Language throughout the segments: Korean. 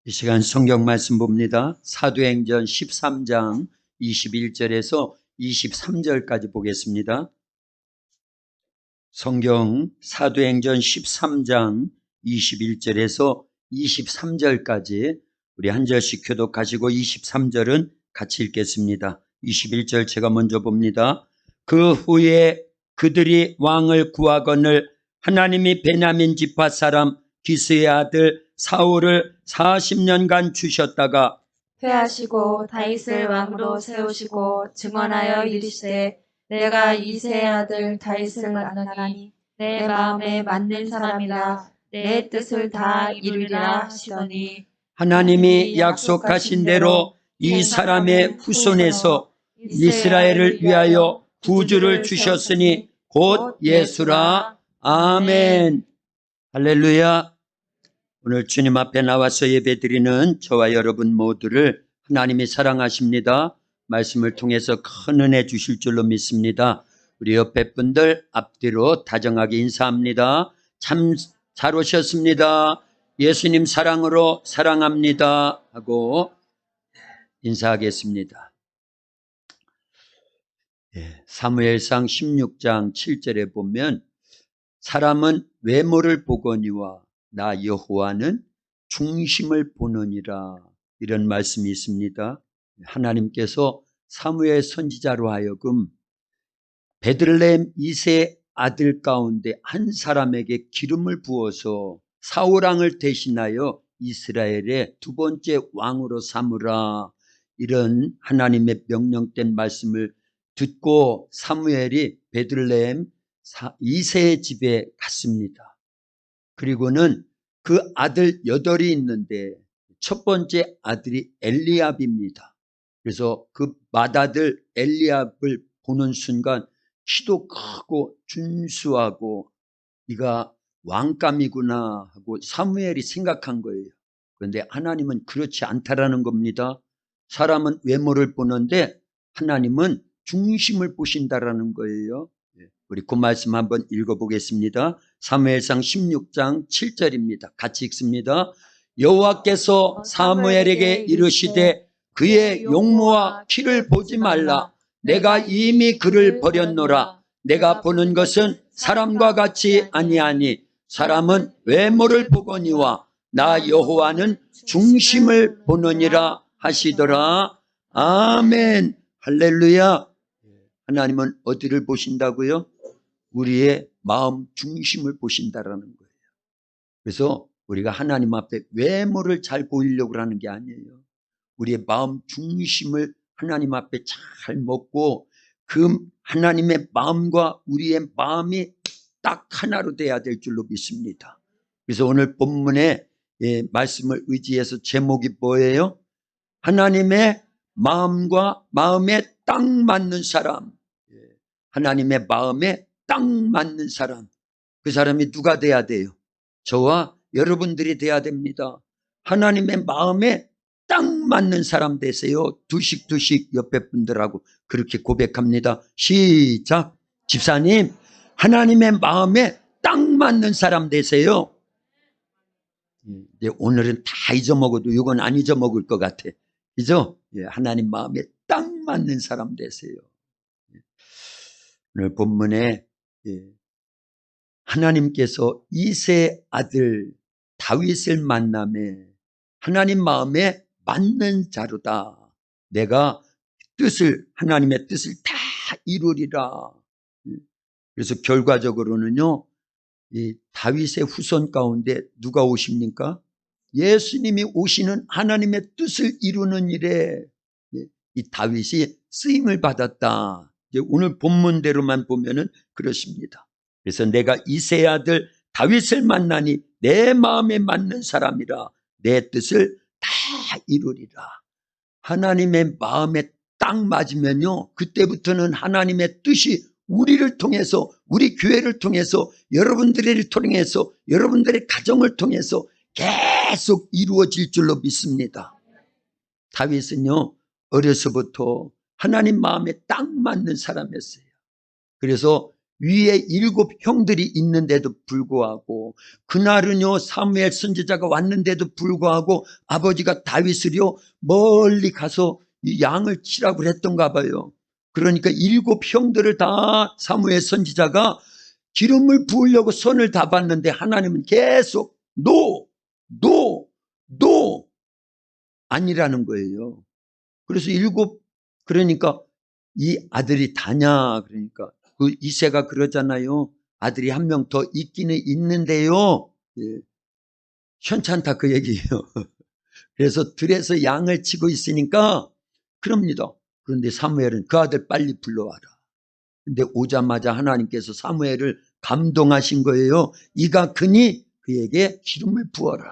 이 시간 성경 말씀 봅니다. 사도행전 13장 21절에서 23절까지 보겠습니다. 성경 사도행전 13장 21절에서 23절까지 우리 한 절씩 교독하시고 23절은 같이 읽겠습니다. 21절 제가 먼저 봅니다. 그 후에 그들이 왕을 구하거늘 하나님이 베냐민 지파 사람 기스의 아들 사울을 40년간 주셨다가 회하시고 다윗을 왕으로 세우시고 증언하여 이르시되 내가 이새의 아들 다윗을 만나니 내 마음에 맞는 사람이라 내 뜻을 다 이루리라 하시더니 하나님이 약속하신 대로 이 사람의 후손에서 이스라엘을 위하여 구주를 주셨으니 곧 예수라. 아멘. 할렐루야. 오늘 주님 앞에 나와서 예배드리는 저와 여러분 모두를 하나님이 사랑하십니다. 말씀을 통해서 큰 은혜 주실 줄로 믿습니다. 우리 옆에 분들 앞뒤로 다정하게 인사합니다. 참 잘 오셨습니다. 예수님 사랑으로 사랑합니다 하고 인사하겠습니다. 사무엘상 16장 7절에 보면 사람은 외모를 보거니와 나 여호와는 중심을 보느니라, 이런 말씀이 있습니다. 하나님께서 사무엘 선지자로 하여금 베들레헴 이새의 아들 가운데 한 사람에게 기름을 부어서 사울왕을 대신하여 이스라엘의 두 번째 왕으로 삼으라, 이런 하나님의 명령된 말씀을 듣고 사무엘이 베들레헴 이새의 집에 갔습니다. 그리고는 그 아들 8이 있는데 첫 번째 아들이 엘리압입니다. 그래서 그 맏아들 엘리압을 보는 순간 키도 크고 준수하고 이가 왕감이구나 하고 사무엘이 생각한 거예요. 그런데 하나님은 그렇지 않다라는 겁니다. 사람은 외모를 보는데 하나님은 중심을 보신다라는 거예요. 우리 그 말씀 한번 읽어보겠습니다. 사무엘상 16장 7절입니다. 같이 읽습니다. 여호와께서 사무엘에게 이르시되 그의 용모와 키를 보지 말라. 내가 이미 그를 버렸노라. 내가 보는 것은 사람과 같이 아니하니 사람은 외모를 보거니와 나 여호와는 중심을 보느니라 하시더라. 아멘. 할렐루야. 하나님은 어디를 보신다고요? 우리의 마음 중심을 보신다라는 거예요. 그래서 우리가 하나님 앞에 외모를 잘 보이려고 하는 게 아니에요. 우리의 마음 중심을 하나님 앞에 잘 먹고 그 하나님의 마음과 우리의 마음이 딱 하나로 돼야 될 줄로 믿습니다. 그래서 오늘 본문의 말씀을 의지해서 제목이 뭐예요? 하나님의 마음과 마음에 딱 맞는 사람. 하나님의 마음에 딱 맞는 사람. 그 사람이 누가 돼야 돼요? 저와 여러분들이 돼야 됩니다. 하나님의 마음에 딱 맞는 사람 되세요. 두씩 옆에 분들하고 그렇게 고백합니다. 시작. 집사님, 하나님의 마음에 딱 맞는 사람 되세요. 오늘은 다 잊어먹어도 이건 안 잊어먹을 것 같아. 그죠? 하나님 마음에 딱 맞는 사람 되세요. 오늘 본문에 하나님께서 이새의 아들 다윗을 만남에 하나님 마음에 맞는 자로다. 내가 하나님의 뜻을 다 이루리라. 그래서 결과적으로는요, 이 다윗의 후손 가운데 누가 오십니까? 예수님이 오시는 하나님의 뜻을 이루는 일에 이 다윗이 쓰임을 받았다. 오늘 본문대로만 보면은 그렇습니다. 그래서 내가 이새의 아들 다윗을 만나니 내 마음에 맞는 사람이라 내 뜻을 다 이루리라. 하나님의 마음에 딱 맞으면요, 그때부터는 하나님의 뜻이 우리를 통해서, 우리 교회를 통해서, 여러분들을 통해서, 여러분들의 가정을 통해서 계속 이루어질 줄로 믿습니다. 다윗은요, 어려서부터 하나님 마음에 딱 맞는 사람이었어요. 그래서 위에 7 형들이 있는데도 불구하고, 그날은요 사무엘 선지자가 왔는데도 불구하고 아버지가 다윗을요 멀리 가서 이 양을 치라고 했던가 봐요. 그러니까 7 형들을 다 사무엘 선지자가 기름을 부으려고 손을 다 봤는데 하나님은 계속 노 아니라는 거예요. 그래서 7, 그러니까 이 아들이 다냐, 그러니까 그 이새가 그러잖아요. 아들이 한 명 더 있기는 있는데요. 예, 현찮다 그 얘기예요. 그래서 들에서 양을 치고 있으니까 그럽니다. 그런데 사무엘은 그 아들 빨리 불러와라. 근데 오자마자 하나님께서 사무엘을 감동하신 거예요. 이가 크니 그에게 기름을 부어라.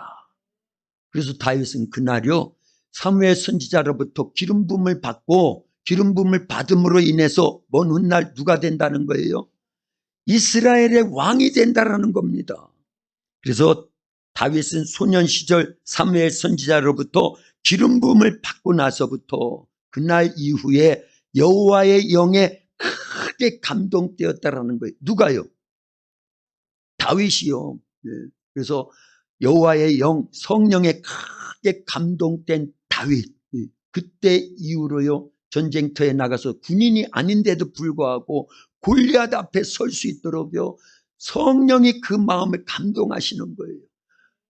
그래서 다윗은 그날요 사무엘 선지자로부터 기름 부음을 받고, 기름 부음을 받음으로 인해서 먼 훗날 누가 된다는 거예요? 이스라엘의 왕이 된다라는 겁니다. 그래서 다윗은 소년 시절 사무엘 선지자로부터 기름 부음을 받고 나서부터 그날 이후에 여호와의 영에 크게 감동되었다라는 거예요. 누가요? 다윗이요. 예. 그래서 여호와의 영, 성령에 크게 감동된 다윗, 그때 이후로요 전쟁터에 나가서 군인이 아닌데도 불구하고 골리앗 앞에 설 수 있도록요 성령이 그 마음을 감동하시는 거예요.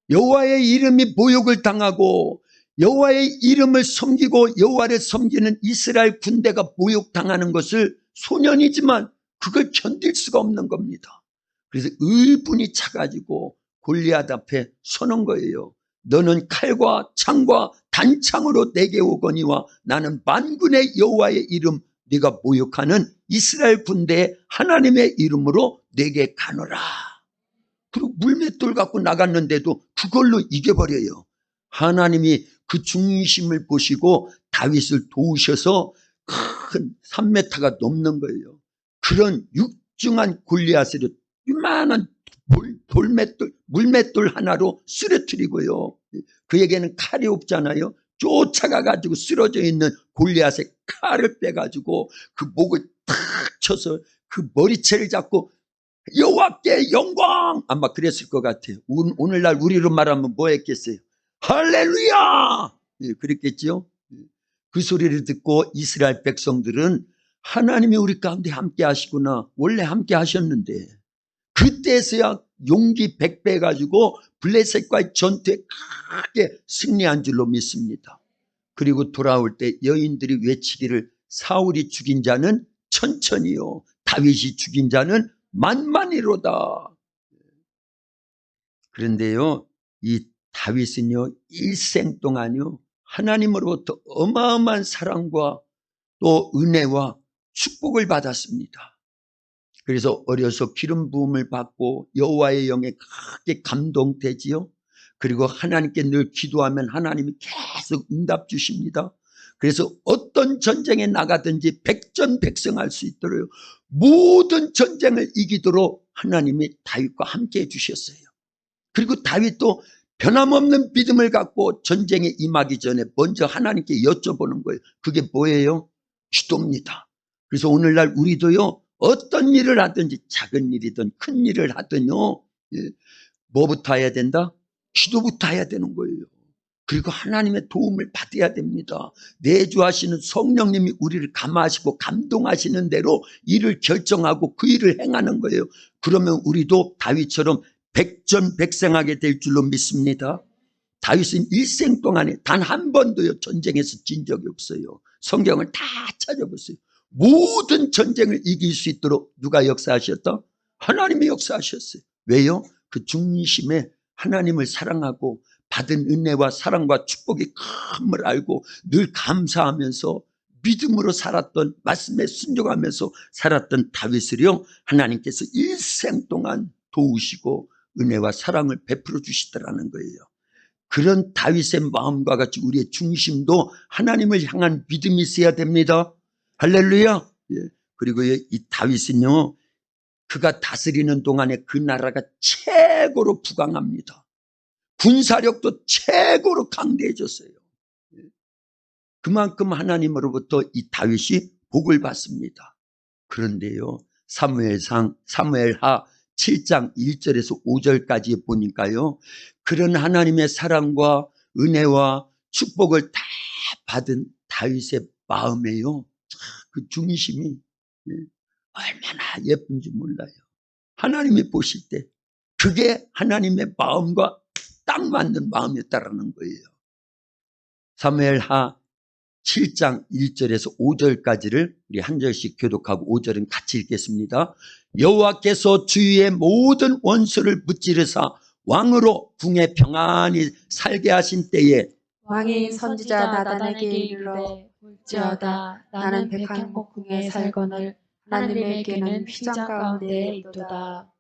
여호와의 이름이 모욕을 당하고 여호와의 이름을 섬기고 여호와를 섬기는 이스라엘 군대가 모욕당하는 것을 소년이지만 그걸 견딜 수가 없는 겁니다. 그래서 의분이 차가지고 골리앗 앞에 서는 거예요. 너는 칼과 창과 단창으로 내게 오거니와 나는 만군의 여호와의 이름, 네가 모욕하는 이스라엘 군대의 하나님의 이름으로 내게 가노라. 그리고 물맷돌 갖고 나갔는데도 그걸로 이겨버려요. 하나님이 그 중심을 보시고 다윗을 도우셔서 큰 3m가 넘는 거예요. 그런 육중한 골리앗을 이만한 물맷돌 하나로 쓰러뜨리고요. 그에게는 칼이 없잖아요. 쫓아가가지고 쓰러져 있는 골리앗의 칼을 빼가지고 그 목을 탁 쳐서 그 머리채를 잡고 여호와께 영광, 아마 그랬을 것 같아요. 오늘날 우리로 말하면 뭐 했겠어요? 할렐루야! 예, 그랬겠죠. 그 소리를 듣고 이스라엘 백성들은 하나님이 우리 가운데 함께 하시구나, 원래 함께 하셨는데, 그때서야 용기 100배 가지고 블레셋과의 전투에 크게 승리한 줄로 믿습니다. 그리고 돌아올 때 여인들이 외치기를 사울이 죽인 자는 천천히요, 다윗이 죽인 자는 만만이로다. 그런데요 이 다윗은요 일생 동안요 하나님으로부터 어마어마한 사랑과 또 은혜와 축복을 받았습니다. 그래서 어려서 기름 부음을 받고 여호와의 영에 크게 감동되지요. 그리고 하나님께 늘 기도하면 하나님이 계속 응답 주십니다. 그래서 어떤 전쟁에 나가든지 백전백승할 수 있도록 모든 전쟁을 이기도록 하나님이 다윗과 함께 해주셨어요. 그리고 다윗도 변함없는 믿음을 갖고 전쟁에 임하기 전에 먼저 하나님께 여쭤보는 거예요. 그게 뭐예요? 기도입니다. 그래서 오늘날 우리도요 어떤 일을 하든지 작은 일이든 큰 일을 하든요 뭐부터 해야 된다? 기도부터 해야 되는 거예요. 그리고 하나님의 도움을 받아야 됩니다. 내주하시는 성령님이 우리를 감화하시고 감동하시는 대로 일을 결정하고 그 일을 행하는 거예요. 그러면 우리도 다윗처럼 백전백승하게 될 줄로 믿습니다. 다윗은 일생 동안에 단 한 번도요 전쟁에서 진 적이 없어요. 성경을 다 찾아보세요. 모든 전쟁을 이길 수 있도록 누가 역사하셨다? 하나님이 역사하셨어요. 왜요? 그 중심에 하나님을 사랑하고 받은 은혜와 사랑과 축복이 큼을 알고 늘 감사하면서 믿음으로 살았던, 말씀에 순종하면서 살았던 다윗을요 하나님께서 일생 동안 도우시고 은혜와 사랑을 베풀어 주시더라는 거예요. 그런 다윗의 마음과 같이 우리의 중심도 하나님을 향한 믿음이 있어야 됩니다. 할렐루야. 예. 그리고 이 다윗은요 그가 다스리는 동안에 그 나라가 최고로 부강합니다. 군사력도 최고로 강대해졌어요. 그만큼 하나님으로부터 이 다윗이 복을 받습니다. 그런데요 사무엘하 7장 1절에서 5절까지 보니까요. 그런 하나님의 사랑과 은혜와 축복을 다 받은 다윗의 마음에요. 그 중심이 얼마나 예쁜지 몰라요. 하나님이 보실 때 그게 하나님의 마음과 딱 맞는 마음이었다라는 거예요. 사무엘하 7장 1절에서 5절까지를 우리 한 절씩 교독하고 5절은 같이 읽겠습니다. 여호와께서 주위의 모든 원수를 무찌르사 왕으로 궁에 평안히 살게 하신 때에 왕이 선지자 나단에게 이르러 볼지어다 나는 백향목궁에 살거늘 하나님에게는 휘장 가운데 있도다.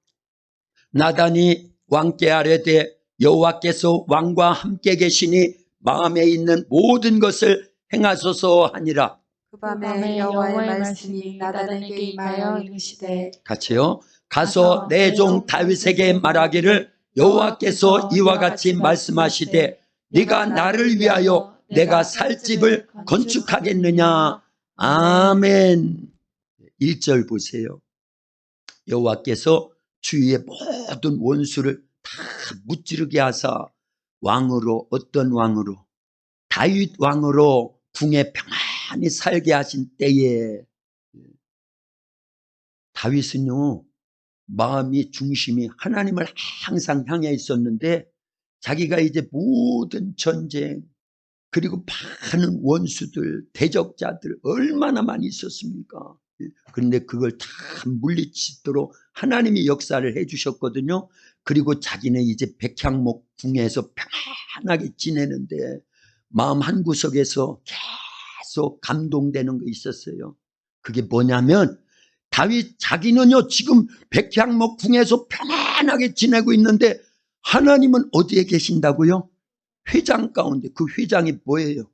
나단이 왕께 아뢰되 여호와께서 왕과 함께 계시니 마음에 있는 모든 것을 행하소서 하니라. 그 밤에 여호와의 말씀이 나단에게 임하여 이르시되 같이요. 가서 내 종 다윗에게 말하기를 여호와께서 이와 같이 말씀하시되 네가 나를 위하여 내가 살 집을 건축하겠느냐. 아멘. 1절 보세요. 여호와께서 주위의 모든 원수를 다 무찌르게 하사 왕으로, 어떤 왕으로? 다윗 왕으로 궁에 평안히 살게 하신 때에 다윗은요, 마음이 중심이 하나님을 항상 향해 있었는데 자기가 이제 모든 전쟁 그리고 많은 원수들, 대적자들 얼마나 많이 있었습니까? 그런데 그걸 다 물리치도록 하나님이 역사를 해주셨거든요. 그리고 자기는 이제 백향목 궁에서 편안하게 지내는데 마음 한구석에서 계속 감동되는 거 있었어요. 그게 뭐냐면 다윗 자기는요 지금 백향목 궁에서 편안하게 지내고 있는데 하나님은 어디에 계신다고요? 휘장 가운데. 그 휘장이 뭐예요?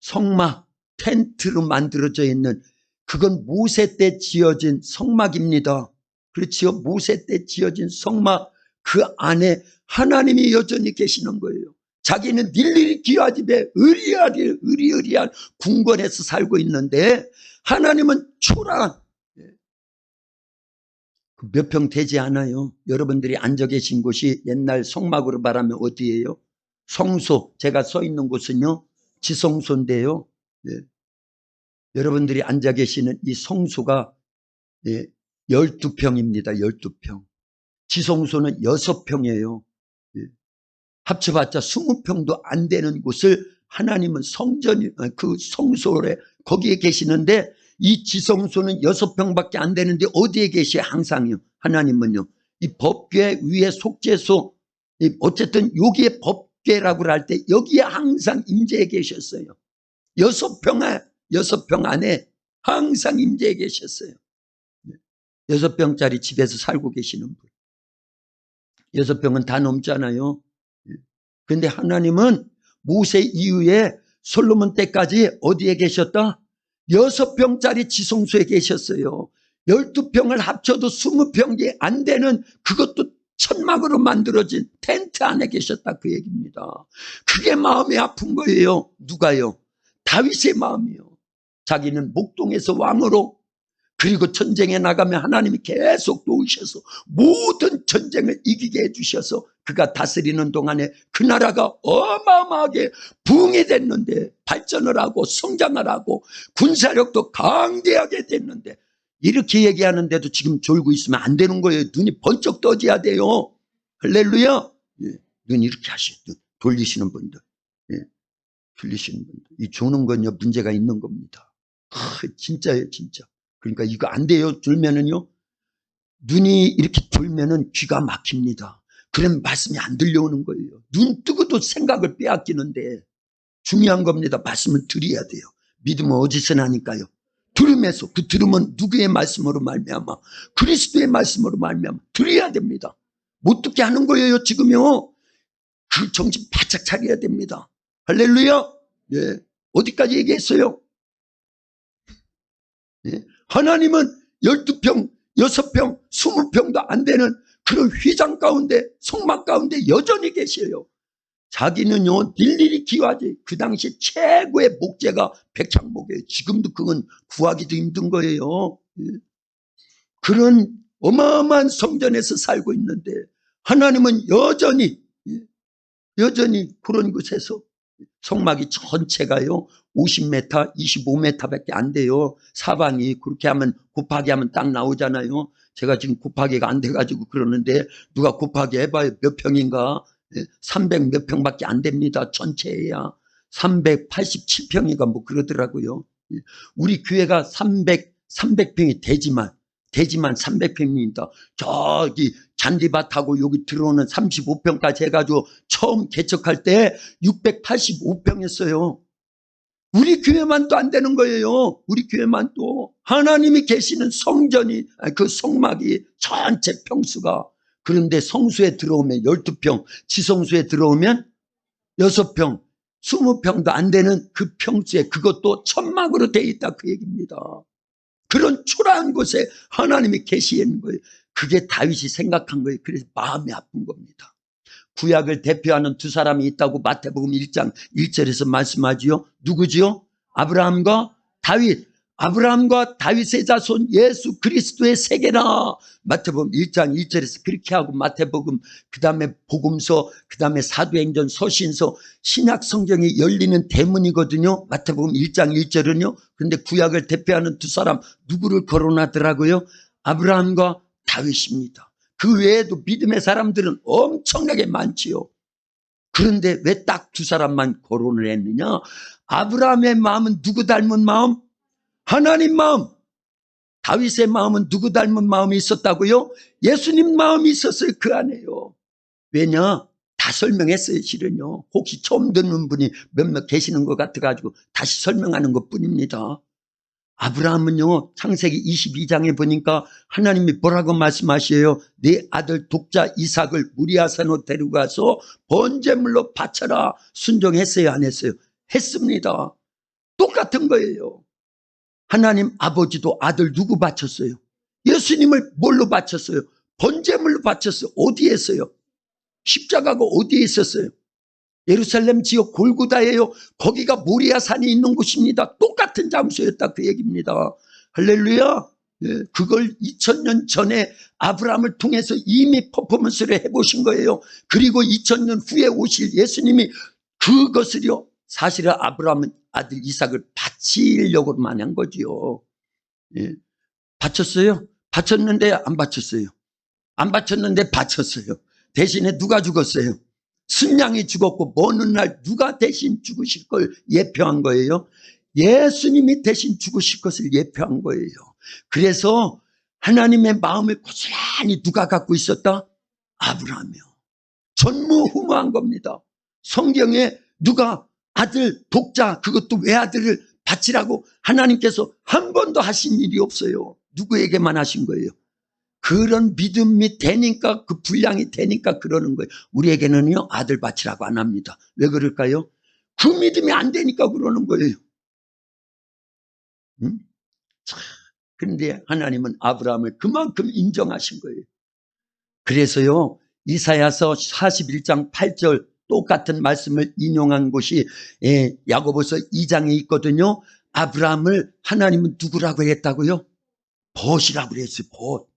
성막, 텐트로 만들어져 있는, 그건 모세 때 지어진 성막입니다. 그렇지요? 모세 때 지어진 성막, 그 안에 하나님이 여전히 계시는 거예요. 자기는 일일이 기와 집에 의리의리한 궁궐에서 살고 있는데 하나님은 초라한, 몇 평 되지 않아요. 여러분들이 앉아 계신 곳이 옛날 성막으로 말하면 어디예요? 성소, 제가 서 있는 곳은요 지성소인데요. 여러분들이 앉아 계시는 이 성소가 12평입니다. 12평. 지성소는 6평이에요. 합쳐봤자 20평도 안 되는 곳을 하나님은 그 성소에 거기에 계시는데 이 지성소는 6평밖에 안 되는데 어디에 계시요? 항상요. 하나님은요. 이 법궤 위에 속죄소, 어쨌든 여기에 법궤라고 할 때 여기에 항상 임재해 계셨어요. 6평 안에 항상 임재해 계셨어요. 6평짜리 집에서 살고 계시는 분. 6평은 다 넘잖아요. 그런데 하나님은 모세 이후에 솔로몬 때까지 어디에 계셨다? 6평짜리 지성소에 계셨어요. 12평을 합쳐도 20평이 안 되는, 그것도 천막으로 만들어진 텐트 안에 계셨다, 그 얘기입니다. 그게 마음이 아픈 거예요. 누가요? 다윗의 마음이요. 자기는 목동에서 왕으로, 그리고 전쟁에 나가면 하나님이 계속 도우셔서 모든 전쟁을 이기게 해주셔서 그가 다스리는 동안에 그 나라가 어마어마하게 부흥이 됐는데, 발전을 하고 성장을 하고 군사력도 강대하게 됐는데, 이렇게 얘기하는데도 지금 졸고 있으면 안 되는 거예요. 눈이 번쩍 떠져야 돼요. 할렐루야. 눈 이렇게 하시죠. 돌리시는 분들, 돌리시는 분들, 이 조는 건요 문제가 있는 겁니다. 진짜예요, 진짜. 그러니까 이거 안 돼요. 졸면은요, 눈이 이렇게 졸면은 귀가 막힙니다. 그러면 말씀이 안 들려오는 거예요. 눈 뜨고도 생각을 빼앗기는데 중요한 겁니다. 말씀을 드려야 돼요. 믿음은 어디서 나니까요? 들음에서. 그 들음은 누구의 말씀으로 말미암아? 그리스도의 말씀으로 말미암아 드려야 됩니다. 못 듣게 하는 거예요 지금요. 그 정신 바짝 차려야 됩니다. 할렐루야. 어디까지 얘기했어요? 하나님은 12평, 6평, 20평도 안 되는 그런 휘장 가운데, 성막 가운데 여전히 계셔요. 자기는요 일일이 기와지. 그 당시 최고의 목재가 백향목이에요. 지금도 그건 구하기도 힘든 거예요. 그런 어마어마한 성전에서 살고 있는데 하나님은 여전히 그런 곳에서 성막이 전체가요 50m, 25m밖에 안 돼요. 사방이. 그렇게 하면 곱하기 하면 딱 나오잖아요. 제가 지금 곱하기가 안 돼가지고 그러는데 누가 곱하기 해봐요. 몇 평인가? 300 몇 평밖에 안 됩니다. 전체야 387평인가 뭐 그러더라고요. 우리 교회가 300평이 되지만 300평입니다. 저기 잔디밭하고 여기 들어오는 35평까지 해가지고 처음 개척할 때 685평이었어요. 우리 교회만 또 안 되는 거예요. 우리 교회만 또 하나님이 계시는 성전이 그 성막이 전체 평수가, 그런데 성수에 들어오면 12평, 지성수에 들어오면 6평, 20평도 안 되는 그 평수에 그것도 천막으로 돼 있다 그 얘기입니다. 그런 초라한 곳에 하나님이 계시는 거예요. 그게 다윗이 생각한 거예요. 그래서 마음이 아픈 겁니다. 구약을 대표하는 두 사람이 있다고 마태복음 1장 1절에서 말씀하지요. 누구지요? 아브라함과 다윗. 아브라함과 다윗의 자손 예수 그리스도의 세계라. 마태복음 1장 1절에서 그렇게 하고 마태복음, 그 다음에 복음서, 그 다음에 사도행전, 서신서, 신약 성경이 열리는 대문이거든요. 마태복음 1장 1절은요. 그런데 구약을 대표하는 두 사람 누구를 거론하더라고요? 아브라함과 다윗입니다. 그 외에도 믿음의 사람들은 엄청나게 많지요. 그런데 왜 딱 두 사람만 거론을 했느냐? 아브라함의 마음은 누구 닮은 마음? 하나님 마음. 다윗의 마음은 누구 닮은 마음이 있었다고요? 예수님 마음이 있었어요. 그 안에요. 왜냐? 다 설명했어요. 실은요. 혹시 처음 듣는 분이 몇몇 계시는 것 같아가지고 다시 설명하는 것뿐입니다. 아브라함은요, 창세기 22장에 보니까 하나님이 뭐라고 말씀하셔요? 네 아들 독자 이삭을 무리아산으로 데리고 가서 번제물로 바쳐라. 순종했어요? 안 했어요? 했습니다. 똑같은 거예요. 하나님 아버지도 아들 누구 바쳤어요? 예수님을 뭘로 바쳤어요? 번제물로 바쳤어요. 어디에 했어요? 십자가가 어디에 있었어요? 예루살렘 지역 골고다예요. 거기가 모리아 산이 있는 곳입니다. 똑같은 장소였다 그 얘기입니다. 할렐루야. 예, 그걸 2000년 전에 아브라함을 통해서 이미 퍼포먼스를 해보신 거예요. 그리고 2000년 후에 오실 예수님이 그것을요, 사실은 아브라함은 아들 이삭을 바치려고만 한 거지요. 예. 바쳤어요? 바쳤는데 안 바쳤어요? 안 바쳤는데 바쳤어요. 대신에 누가 죽었어요? 순양이 죽었고 먼 날 누가 대신 죽으실 걸 예표한 거예요? 예수님이 대신 죽으실 것을 예표한 거예요. 그래서 하나님의 마음을 고스란히 누가 갖고 있었다? 아브라함이요. 전무후무한 겁니다. 성경에 누가 아들 독자, 그것도 외아들을 바치라고 하나님께서 한 번도 하신 일이 없어요. 누구에게만 하신 거예요? 그런 믿음이 되니까, 그 분량이 되니까 그러는 거예요. 우리에게는요, 아들 바치라고 안 합니다. 왜 그럴까요? 그 믿음이 안 되니까 그러는 거예요. 응? 그런데 하나님은 아브라함을 그만큼 인정하신 거예요. 그래서요, 이사야서 41장 8절 똑같은 말씀을 인용한 곳이 야고보서 2장에 있거든요. 아브라함을 하나님은 누구라고 했다고요? 벗이라고 그랬어요. 벗.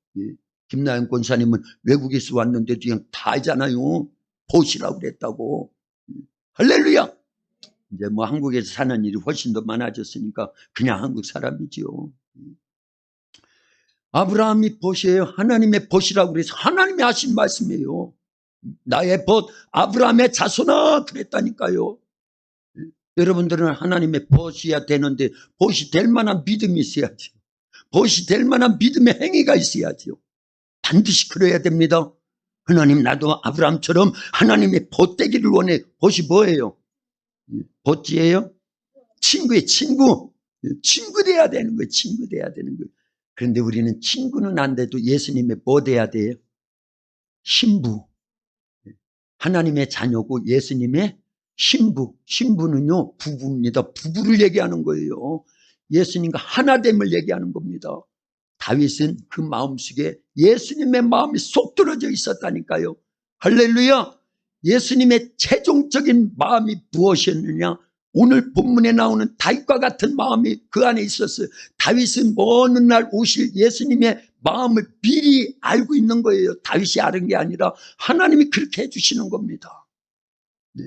김나영 권사님은 외국에서 왔는데도 그냥 다 알잖아요. 벗이라고 그랬다고. 할렐루야. 이제 뭐 한국에서 사는 일이 훨씬 더 많아졌으니까 그냥 한국 사람이지요. 아브라함이 벗이에요. 하나님의 벗이라고 그래서 하나님이 하신 말씀이에요. 나의 벗 아브라함의 자손아 그랬다니까요. 여러분들은 하나님의 벗이야 되는데 벗이 될 만한 믿음이 있어야죠. 벗이 될 만한 믿음의 행위가 있어야죠. 반드시 그래야 됩니다. 하나님, 나도 아브라함처럼 하나님의 벗되기를 원해. 벗이 뭐예요? 벗지예요? 친구예요. 친구 돼야 되는 거예요. 친구 돼야 되는 거예요. 그런데 우리는 친구는 안 돼도 예수님의 뭐 돼야 돼요? 신부. 하나님의 자녀고 예수님의 신부. 신부는요, 부부입니다. 부부를 얘기하는 거예요. 예수님과 하나됨을 얘기하는 겁니다. 다윗은 그 마음속에 예수님의 마음이 쏙 들어져 있었다니까요. 할렐루야. 예수님의 최종적인 마음이 무엇이었느냐? 오늘 본문에 나오는 다윗과 같은 마음이 그 안에 있었어요. 다윗은 어느 날 오실 예수님의 마음을 미리 알고 있는 거예요. 다윗이 아는 게 아니라 하나님이 그렇게 해주시는 겁니다. 네.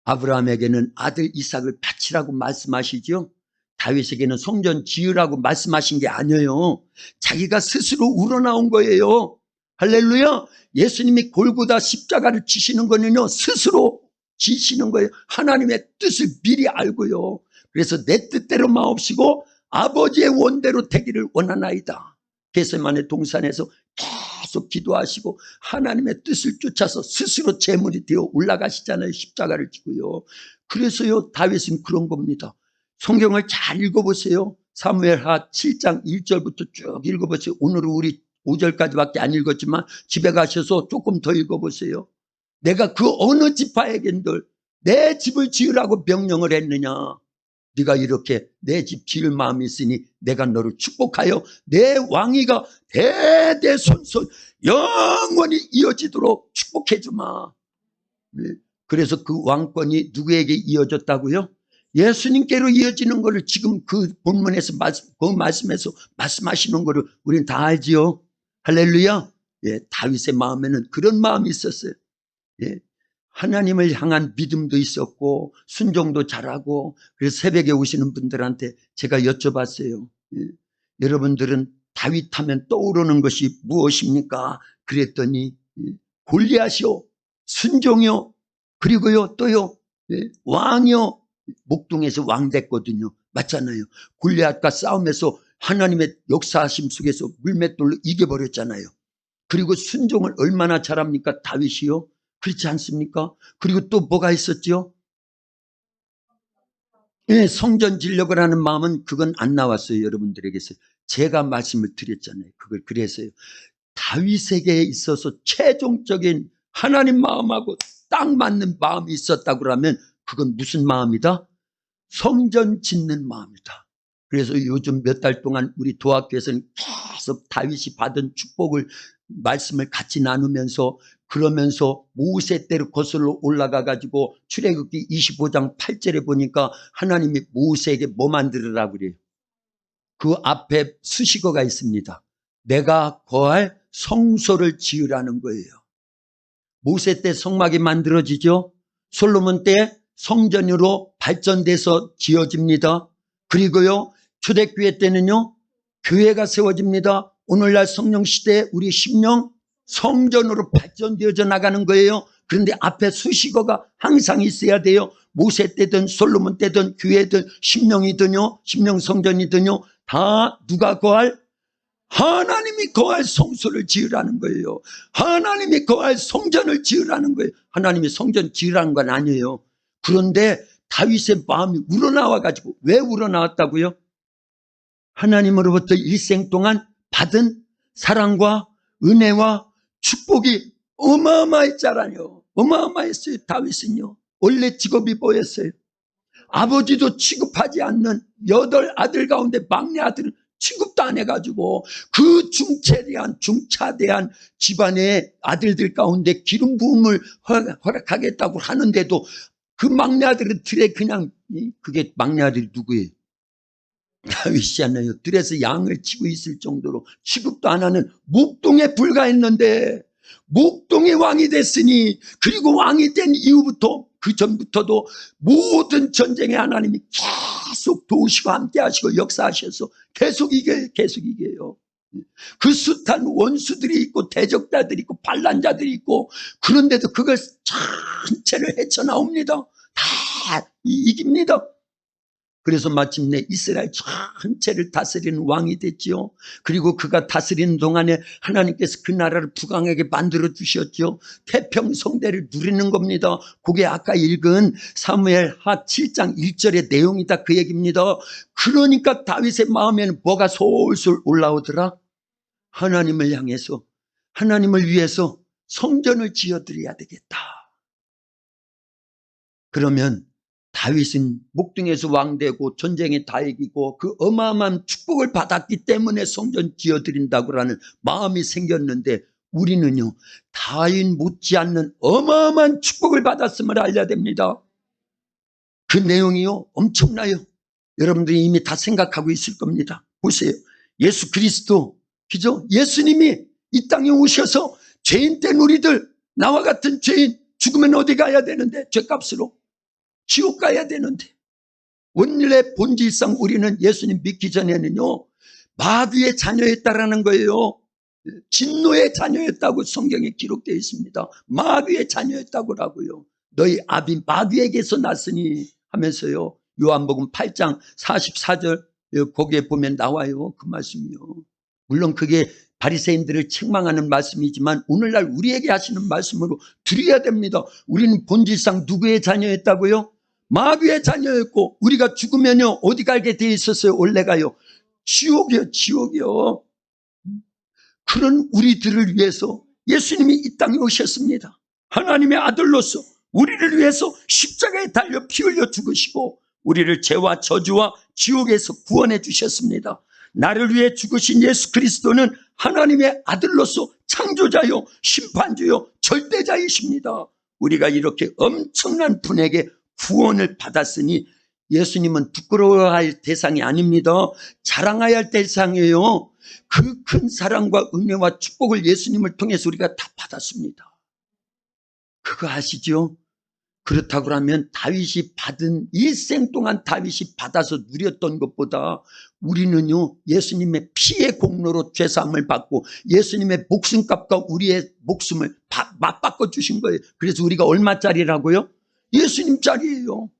아브라함에게는 아들 이삭을 바치라고 말씀하시죠. 다윗에게는 성전 지으라고 말씀하신 게 아니에요. 자기가 스스로 우러나온 거예요. 할렐루야. 예수님이 골고다 십자가를 지시는 거는요, 스스로 지시는 거예요. 하나님의 뜻을 미리 알고요. 그래서 내 뜻대로 마옵시고 아버지의 원대로 되기를 원하나이다. 겟세마네 동산에서 계속 기도하시고 하나님의 뜻을 쫓아서 스스로 제물이 되어 올라가시잖아요. 십자가를 지고요. 그래서요, 다윗은 그런 겁니다. 성경을 잘 읽어보세요. 사무엘하 7장 1절부터 쭉 읽어보세요. 오늘은 우리 5절까지밖에 안 읽었지만 집에 가셔서 조금 더 읽어보세요. 내가 그 어느 지파에겐들 내 집을 지으라고 명령을 했느냐. 네가 이렇게 내 집 지을 마음이 있으니 내가 너를 축복하여 내 왕위가 대대손손 영원히 이어지도록 축복해 주마. 그래서 그 왕권이 누구에게 이어졌다고요? 예수님께로 이어지는 것을 지금 그 본문에서 그 말씀에서 말씀하시는 것을 우리는 다 알지요. 할렐루야. 예, 다윗의 마음에는 그런 마음이 있었어요. 예, 하나님을 향한 믿음도 있었고 순종도 잘하고. 그래서 새벽에 오시는 분들한테 제가 여쭤봤어요. 예, 여러분들은 다윗 하면 떠오르는 것이 무엇입니까? 그랬더니 골리앗이요, 순종이요, 그리고요 또요, 왕이요. 목동에서 왕 됐거든요. 맞잖아요. 골리앗과 싸움에서 하나님의 역사하심 속에서 물맷돌로 이겨버렸잖아요. 그리고 순종을 얼마나 잘합니까? 다윗이요. 그렇지 않습니까? 그리고 또 뭐가 있었죠? 예, 성전 지려고 하는 마음은 그건 안 나왔어요. 여러분들에게서 제가 말씀을 드렸잖아요. 그걸 그래서요, 다윗에게 있어서 최종적인 하나님 마음하고 딱 맞는 마음이 있었다고 하면 그건 무슨 마음이다? 성전 짓는 마음이다. 그래서 요즘 몇 달 동안 우리 도학교에서는 계속 다윗이 받은 축복을 말씀을 같이 나누면서, 그러면서 모세 때로 거슬러 올라가 가지고 출애굽기 25장 8절에 보니까 하나님이 모세에게 뭐 만들으라고 그래요? 그 앞에 수식어가 있습니다. 내가 거할 성소를 지으라는 거예요. 모세 때 성막이 만들어지죠. 솔로몬 때 성전으로 발전돼서 지어집니다. 그리고요, 초대교회 때는요, 교회가 세워집니다. 오늘날 성령 시대에 우리 심령 성전으로 발전되어져 나가는 거예요. 그런데 앞에 수식어가 항상 있어야 돼요. 모세 때든 솔로몬 때든 교회든 심령이든요, 심령 성전이든요, 다 누가 거할? 하나님이 거할 성소를 지으라는 거예요. 하나님이 거할 성전을 지으라는 거예요. 하나님이 성전 지으라는 건 아니에요. 그런데 다윗의 마음이 우러나와가지고, 왜 우러나왔다고요? 하나님으로부터 일생 동안 받은 사랑과 은혜와 축복이 어마어마했잖아요. 어마어마했어요. 다윗은요, 원래 직업이 뭐였어요? 아버지도 취급하지 않는 8 아들 가운데 막내 아들은 취급도 안 해가지고 그 중차대한 집안의 아들들 가운데 기름 부음을 허락하겠다고 하는데도 그 막내 아들은 들에 그냥, 그게 막내 아들이 누구예요? 다윗이잖아요. 들에서 양을 치고 있을 정도로 취급도 안 하는 목동에 불과했는데 목동의 왕이 됐으니, 그리고 왕이 된 이후부터, 그 전부터도 모든 전쟁에 하나님이 계속 도우시고 함께 하시고 역사하셔서 계속 이겨요. 그 숱한 원수들이 있고 대적자들이 있고 반란자들이 있고, 그런데도 그걸 전체를 헤쳐나옵니다. 다 이깁니다. 그래서 마침내 이스라엘 전체를 다스리는 왕이 됐죠. 그리고 그가 다스리는 동안에 하나님께서 그 나라를 부강하게 만들어 주셨죠. 태평성대를 누리는 겁니다. 그게 아까 읽은 사무엘하 7장 1절의 내용이다, 그 얘기입니다. 그러니까 다윗의 마음에는 뭐가 솔솔 올라오더라? 하나님을 향해서, 하나님을 위해서 성전을 지어드려야 되겠다. 그러면 다윗은 목동에서 왕되고 전쟁에 다 이기고 그 어마어마한 축복을 받았기 때문에 성전 지어드린다고 하는 마음이 생겼는데, 우리는요, 다윗 못지않는 어마어마한 축복을 받았음을 알려야 됩니다. 그 내용이요 엄청나요. 여러분들이 이미 다 생각하고 있을 겁니다. 보세요. 예수 그리스도, 그죠? 예수님이 이 땅에 오셔서 죄인 된 우리들, 나와 같은 죄인, 죽으면 어디 가야 되는데, 죄값으로 지옥 가야 되는데, 원래 본질상 우리는 예수님 믿기 전에는요 마귀의 자녀였다라는 거예요. 진노의 자녀였다고 성경에 기록되어 있습니다. 마귀의 자녀였다고라고요. 너희 아비 마귀에게서 났으니 하면서요. 요한복음 8장 44절 거기에 보면 나와요. 그 말씀이요. 물론 그게 바리새인들을 책망하는 말씀이지만 오늘날 우리에게 하시는 말씀으로 드려야 됩니다. 우리는 본질상 누구의 자녀였다고요? 마귀의 자녀였고 우리가 죽으면요 어디 가게 돼 있었어요? 원래가요 지옥이요, 지옥이요. 그런 우리들을 위해서 예수님이 이 땅에 오셨습니다. 하나님의 아들로서 우리를 위해서 십자가에 달려 피 흘려 죽으시고 우리를 죄와 저주와 지옥에서 구원해 주셨습니다. 나를 위해 죽으신 예수 그리스도는 하나님의 아들로서 창조자요 심판주요 절대자이십니다. 우리가 이렇게 엄청난 분에게 구원을 받았으니 예수님은 부끄러워할 대상이 아닙니다. 자랑해야 할 대상이에요. 그 큰 사랑과 은혜와 축복을 예수님을 통해서 우리가 다 받았습니다. 그거 아시죠? 그렇다고 하면 다윗이 받은 일생 동안 다윗이 받아서 누렸던 것보다 우리는요 예수님의 피의 공로로 죄사함을 받고 예수님의 목숨값과 우리의 목숨을 맞바꿔 주신 거예요. 그래서 우리가 얼마짜리라고요? 예수님짜리예요.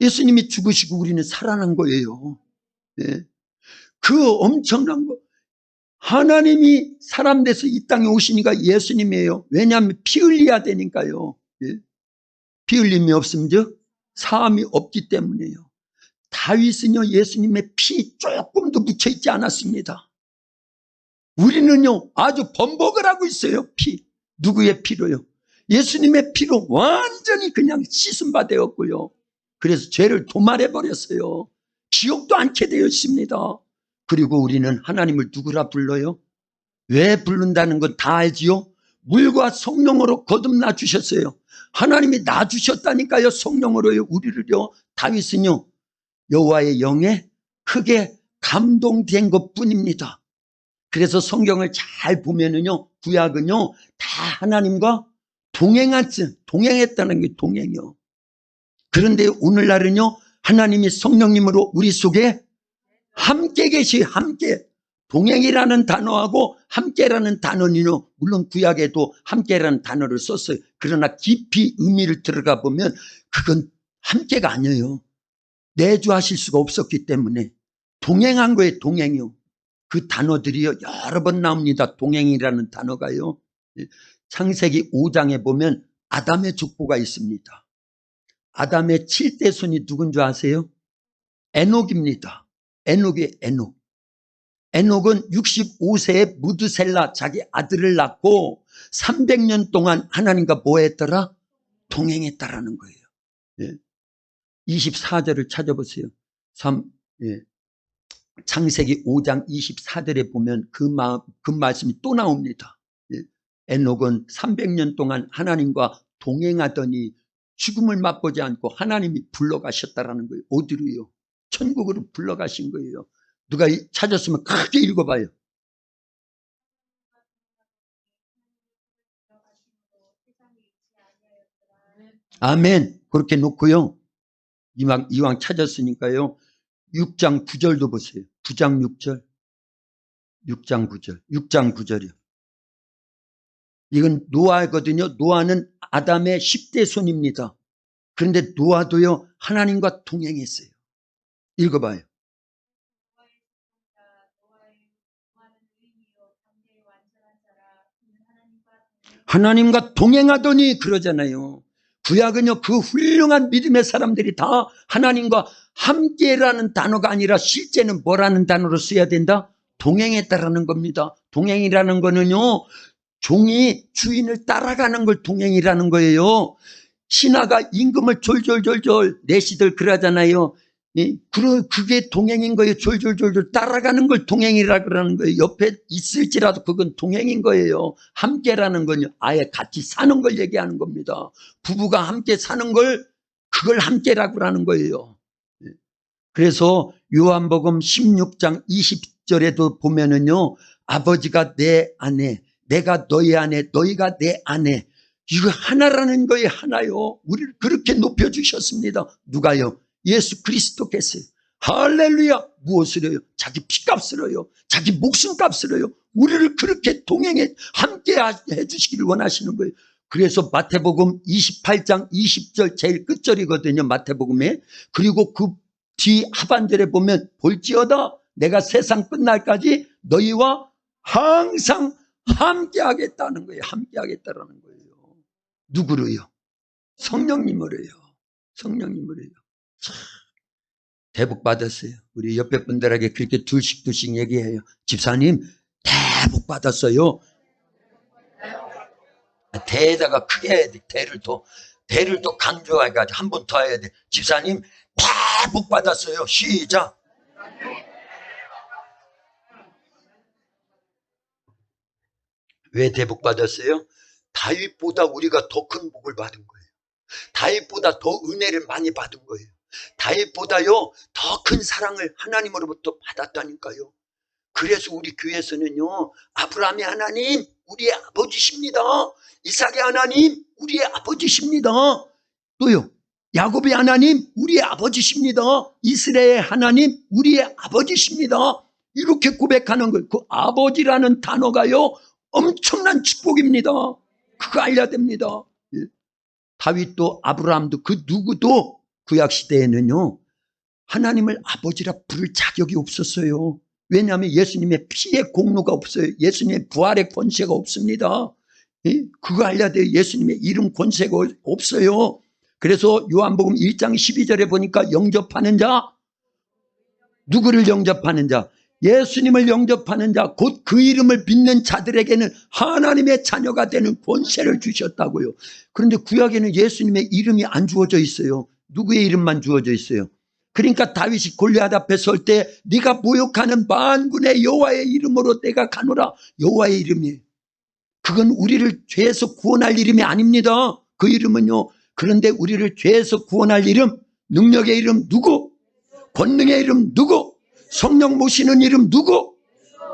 예수님이 죽으시고 우리는 살아난 거예요. 네. 그 엄청난 거. 하나님이 사람 돼서 이 땅에 오시니까 예수님이에요. 왜냐하면 피 흘려야 되니까요. 예? 피 흘림이 없으면 사함이 없기 때문이에요. 다윗은요 예수님의 피 조금도 묻혀있지 않았습니다. 우리는요 아주 범벅을 하고 있어요. 피. 누구의 피로요? 예수님의 피로 완전히 그냥 씻음 받았고요. 그래서 죄를 도말해버렸어요. 지옥도 않게 되어 있습니다. 그리고 우리는 하나님을 누구라 불러요? 왜 부른다는 건 다 알지요? 물과 성령으로 거듭나 주셨어요. 하나님이 나 주셨다니까요. 성령으로요. 우리를요. 다윗은요. 여호와의 영에 크게 감동된 것뿐입니다. 그래서 성경을 잘 보면은요. 구약은요. 다 하나님과 동행했다는 게 동행이요. 그런데 오늘날은요. 하나님이 성령님으로 우리 속에 함께 계시 함께. 동행이라는 단어하고 함께라는 단어는요. 물론 구약에도 함께라는 단어를 썼어요. 그러나 깊이 의미를 들어가 보면 그건 함께가 아니에요. 내주하실 수가 없었기 때문에 동행한 거예요. 동행이요. 그 단어들이요. 여러 번 나옵니다. 동행이라는 단어가요. 창세기 5장에 보면 아담의 족보가 있습니다. 아담의 7대 손이 누군 줄 아세요? 에녹입니다. 에녹이 에녹. 에녹은 65세에 무드셀라 자기 아들을 낳고 300년 동안 하나님과 뭐 했더라? 동행했다라는 거예요. 예. 24절을 찾아보세요. 예. 창세기 5장 24절에 보면 그 말씀이 또 나옵니다. 예. 에녹은 300년 동안 하나님과 동행하더니 죽음을 맛보지 않고 하나님이 불러가셨다라는 거예요. 어디로요? 천국으로 불러가신 거예요. 누가 찾았으면 크게 읽어봐요. 아멘. 그렇게 놓고요. 이왕 찾았으니까요. 6장 9절도 보세요. 9장 6절. 6장 9절. 6장 9절이요. 이건 노아거든요. 노아는 아담의 10대 손입니다. 그런데 노아도요. 하나님과 동행했어요. 읽어봐요. 하나님과 동행하더니 그러잖아요. 구약은요 그 훌륭한 믿음의 사람들이 다 하나님과 함께라는 단어가 아니라 실제는 뭐라는 단어로 써야 된다? 동행했다라는 겁니다. 동행이라는 거는요 종이 주인을 따라가는 걸 동행이라는 거예요. 신하가 임금을 졸졸졸졸 내시들 그러잖아요. 그게 동행인 거예요. 졸졸졸졸 따라가는 걸 동행이라 그러는 거예요. 옆에 있을지라도 그건 동행인 거예요. 함께라는 건요. 아예 같이 사는 걸 얘기하는 겁니다. 부부가 함께 사는 걸 그걸 함께라고 하는 거예요. 그래서 요한복음 16장 20절에도 보면은요, 아버지가 내 안에, 내가 너희 안에, 너희가 내 안에, 이거 하나라는 거예요. 하나요. 우리를 그렇게 높여주셨습니다. 누가요? 예수 그리스도께서요. 할렐루야. 무엇으로요? 자기 피값으로요. 자기 목숨값으로요. 우리를 그렇게 동행해 함께 해주시기를 원하시는 거예요. 그래서 마태복음 28장 20절 제일 끝절이거든요. 마태복음에. 그리고 그 뒤 하반절에 보면 볼지어다 내가 세상 끝날까지 너희와 항상 함께 하겠다는 거예요. 함께 하겠다라는 거예요. 누구로요? 성령님으로요. 성령님으로요. 참 대복 받았어요. 우리 옆에 분들에게 그렇게 둘씩 얘기해요. 집사님 대복 받았어요. 대에다가 크게 해야 돼. 대를 또 강조해가지고 한 번 더 해야 돼. 집사님 대복 받았어요. 시작. 왜 대복 받았어요? 다윗보다 우리가 더 큰 복을 받은 거예요. 다윗보다 더 은혜를 많이 받은 거예요. 다윗보다요 더 큰 사랑을 하나님으로부터 받았다니까요. 그래서 우리 교회에서는요, 아브라함의 하나님 우리의 아버지십니다. 이삭의 하나님 우리의 아버지십니다. 또요, 야곱의 하나님 우리의 아버지십니다. 이스라엘의 하나님 우리의 아버지십니다. 이렇게 고백하는 거예요. 그 아버지라는 단어가요 엄청난 축복입니다. 그거 알려야 됩니다. 다윗도 아브라함도 그 누구도 구약시대에는요 하나님을 아버지라 부를 자격이 없었어요. 왜냐하면 예수님의 피의 공로가 없어요. 예수님의 부활의 권세가 없습니다. 그거 알려야 돼요. 예수님의 이름 권세가 없어요. 그래서 요한복음 1장 12절에 보니까 영접하는 자, 누구를 영접하는 자? 예수님을 영접하는 자, 곧 그 이름을 믿는 자들에게는 하나님의 자녀가 되는 권세를 주셨다고요. 그런데 구약에는 예수님의 이름이 안 주어져 있어요. 누구의 이름만 주어져 있어요. 그러니까 다윗이 골리앗 앞에 설 때 네가 모욕하는 만군의 여호와의 이름으로 내가 가노라. 여호와의 이름이에요. 그건 우리를 죄에서 구원할 이름이 아닙니다. 그 이름은요. 그런데 우리를 죄에서 구원할 이름, 능력의 이름 누구? 권능의 이름 누구? 성령 모시는 이름 누구?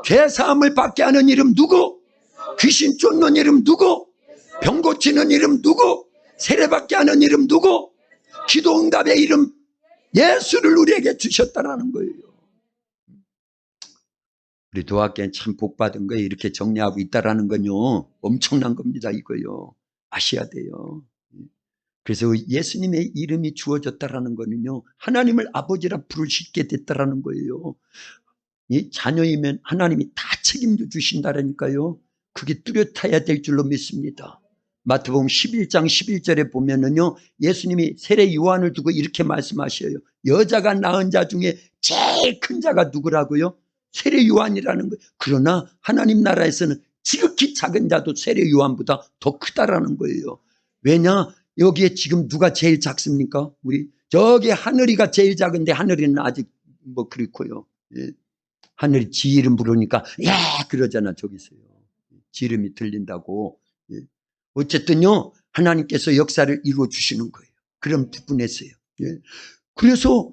죄사함을 받게 하는 이름 누구? 귀신 쫓는 이름 누구? 병 고치는 이름 누구? 세례받게 하는 이름 누구? 기도 응답의 이름 예수를 우리에게 주셨다라는 거예요. 우리 도학교는 참 복받은 거예요. 이렇게 정리하고 있다라는 건요 엄청난 겁니다. 이거요 아셔야 돼요. 그래서 예수님의 이름이 주어졌다라는 거는요 하나님을 아버지라 부를 수 있게 됐다라는 거예요. 이 자녀이면 하나님이 다 책임져 주신다라니까요. 그게 뚜렷해야 될 줄로 믿습니다. 마태복음 11장 11절에 보면은요 예수님이 세례 요한을 두고 이렇게 말씀하셔요. 여자가 낳은 자 중에 제일 큰 자가 누구라고요? 세례 요한이라는 거예요. 그러나 하나님 나라에서는 지극히 작은 자도 세례 요한보다 더 크다라는 거예요. 왜냐? 여기에 지금 누가 제일 작습니까? 우리 저기 하늘이가 제일 작은데 하늘이는 아직 뭐 그렇고요. 예. 하늘이 지 이름 부르니까 야 그러잖아. 저기서요. 지 이름이 들린다고. 예. 어쨌든요 하나님께서 역사를 이루어 주시는 거예요. 그런 부분에서요. 예. 그래서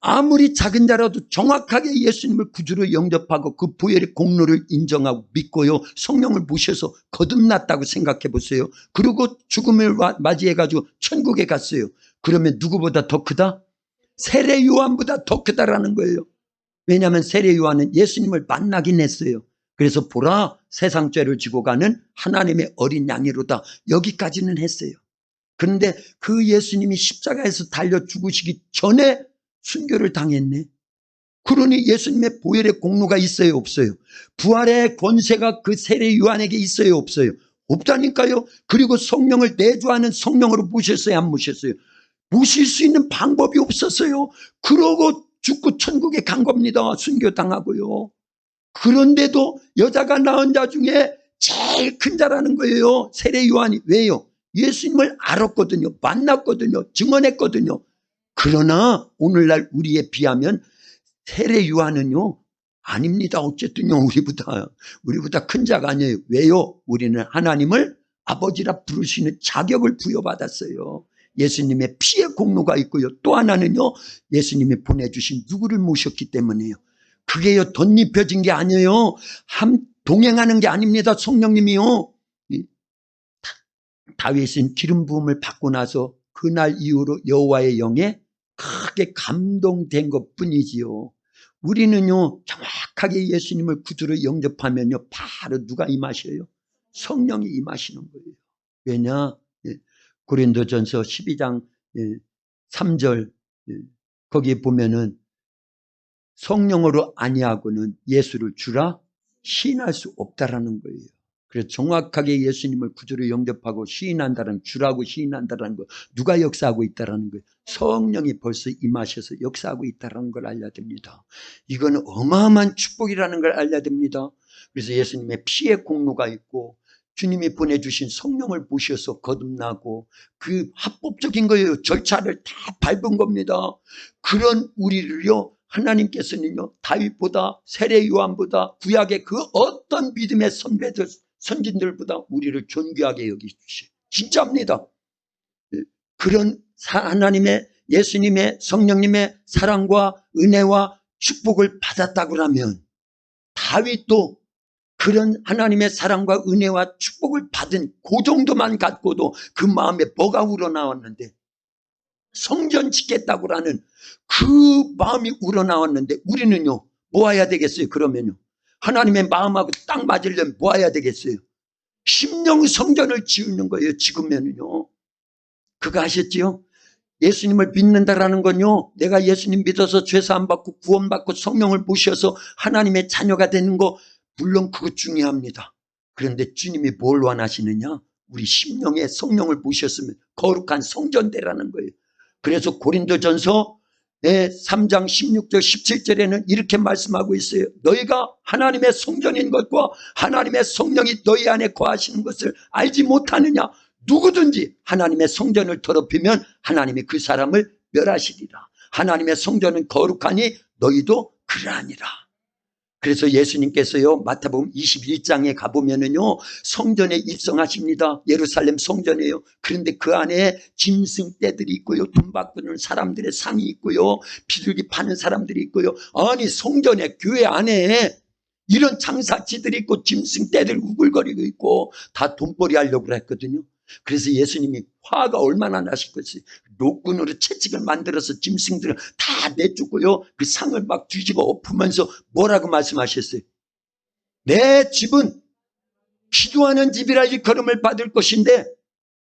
아무리 작은 자라도 정확하게 예수님을 구주로 영접하고 그 보혈의 공로를 인정하고 믿고요 성령을 모셔서 거듭났다고 생각해 보세요. 그리고 죽음을 맞이해가지고 천국에 갔어요. 그러면 누구보다 더 크다? 세례 요한보다 더 크다라는 거예요. 왜냐하면 세례 요한은 예수님을 만나긴 했어요. 그래서 보라 세상 죄를 지고 가는 하나님의 어린 양이로다 여기까지는 했어요. 그런데 그 예수님이 십자가에서 달려 죽으시기 전에 순교를 당했네. 그러니 예수님의 보혈의 공로가 있어요 없어요? 부활의 권세가 그 세례 요한에게 있어요 없어요? 없다니까요. 그리고 성령을 내주하는 성령으로 모셨어요 안 모셨어요? 모실 수 있는 방법이 없었어요. 그러고 죽고 천국에 간 겁니다. 순교 당하고요. 그런데도 여자가 낳은 자 중에 제일 큰 자라는 거예요. 세례 요한이. 왜요? 예수님을 알았거든요. 만났거든요. 증언했거든요. 그러나 오늘날 우리에 비하면 세례 요한은요 아닙니다. 어쨌든요 우리보다 큰 자가 아니에요. 왜요? 우리는 하나님을 아버지라 부를 수 있는 자격을 부여받았어요. 예수님의 피의 공로가 있고요. 또 하나는요, 예수님이 보내주신 누구를 모셨기 때문에요. 그게요, 덧입혀진 게 아니에요. 동행하는 게 아닙니다. 성령님이요. 다윗은 기름 부음을 받고 나서 그날 이후로 여호와의 영에 크게 감동된 것뿐이지요. 우리는요, 정확하게 예수님을 구주로 영접하면요, 바로 누가 임하셔요? 성령이 임하시는 거예요. 왜냐? 고린도전서 12장 3절 거기에 보면은 성령으로 아니하고는 예수를 주라 시인할 수 없다라는 거예요. 그래서 정확하게 예수님을 구주로 영접하고 시인한다는, 주라고 시인한다는 거, 누가 역사하고 있다라는 거예요. 성령이 벌써 임하셔서 역사하고 있다는 걸 알려야 됩니다. 이거는 어마어마한 축복이라는 걸 알려야 됩니다. 그래서 예수님의 피의 공로가 있고 주님이 보내주신 성령을 모셔서 거듭나고, 그 합법적인 거예요. 절차를 다 밟은 겁니다. 그런 우리를요, 하나님께서는요, 다윗보다, 세례 요한보다, 구약의 그 어떤 믿음의 선배들, 선진들보다 우리를 존귀하게 여기십시오. 진짜입니다. 그런 하나님의, 예수님의, 성령님의 사랑과 은혜와 축복을 받았다고 하면 다윗도 그런 하나님의 사랑과 은혜와 축복을 받은 그 정도만 갖고도 그 마음에 뭐가 우러나왔는데, 성전 짓겠다고 하는 그 마음이 우러나왔는데, 우리는요 뭐 해야 되겠어요? 그러면요, 하나님의 마음하고 딱 맞으려면 뭐 해야 되겠어요? 심령 성전을 지우는 거예요. 지으면은요, 그거 아셨지요? 예수님을 믿는다라는 건요, 내가 예수님 믿어서 죄사함 받고 구원받고 성령을 모셔서 하나님의 자녀가 되는 거, 물론 그거 중요합니다. 그런데 주님이 뭘 원하시느냐? 우리 심령에 성령을 모셨으면 거룩한 성전되라는 거예요. 그래서 고린도전서 3장 16절 17절에는 이렇게 말씀하고 있어요. 너희가 하나님의 성전인 것과 하나님의 성령이 너희 안에 거하시는 것을 알지 못하느냐? 누구든지 하나님의 성전을 더럽히면 하나님이 그 사람을 멸하시리라. 하나님의 성전은 거룩하니 너희도 그러하니라. 그래서 예수님께서요, 마태복음 21장에 가보면은요, 성전에 입성하십니다. 예루살렘 성전이에요. 그런데 그 안에 짐승떼들이 있고요, 돈 바꾸는 사람들의 상이 있고요, 비둘기 파는 사람들이 있고요. 아니, 성전에, 교회 안에 이런 장사치들이 있고 짐승떼들 우글거리고 있고 다 돈벌이 하려고 했거든요. 그래서 예수님이 화가 얼마나 나셨겠어요. 노끈으로 채찍을 만들어서 짐승들을 다 내쫓고요, 그 상을 막 뒤집어 엎으면서 뭐라고 말씀하셨어요? 내 집은 기도하는 집이라 일컬음을 받을 것인데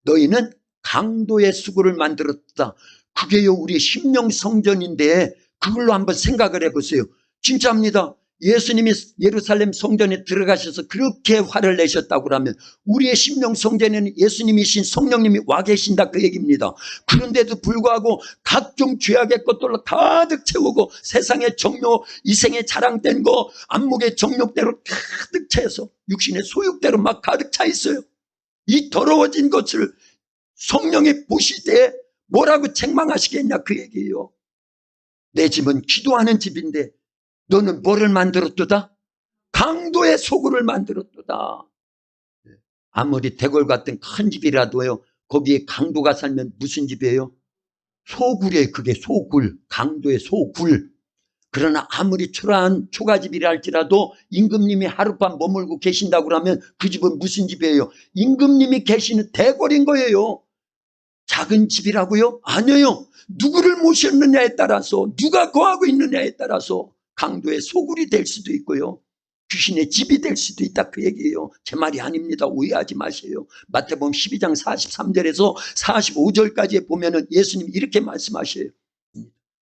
너희는 강도의 수구를 만들었다. 그게요, 우리 심령 성전인데 그걸로 한번 생각을 해보세요. 진짜입니다. 예수님이 예루살렘 성전에 들어가셔서 그렇게 화를 내셨다고 하면 우리의 심령 성전에는 예수님이신 성령님이 와 계신다, 그 얘기입니다. 그런데도 불구하고 각종 죄악의 것들로 가득 채우고 세상의 정욕, 이생의 자랑된 거, 안목의 정욕대로 가득 차서 육신의 소욕대로 막 가득 차 있어요. 이 더러워진 것을 성령이 보실 때 뭐라고 책망하시겠냐, 그 얘기예요. 내 집은 기도하는 집인데 너는 뭐를 만들었도다? 강도의 소굴을 만들었도다. 아무리 대궐 같은 큰 집이라도요, 거기에 강도가 살면 무슨 집이에요? 소굴이에요. 그게 소굴, 강도의 소굴. 그러나 아무리 초라한 초가집이라 할지라도 임금님이 하룻밤 머물고 계신다고 하면 그 집은 무슨 집이에요? 임금님이 계시는 대궐인 거예요. 작은 집이라고요? 아니에요. 누구를 모셨느냐에 따라서, 누가 거하고 있느냐에 따라서 강도의 소굴이 될 수도 있고요, 귀신의 집이 될 수도 있다, 그 얘기예요. 제 말이 아닙니다. 오해하지 마세요. 마태복음 12장 43절에서 45절까지 보면은 예수님이 이렇게 말씀하셔요.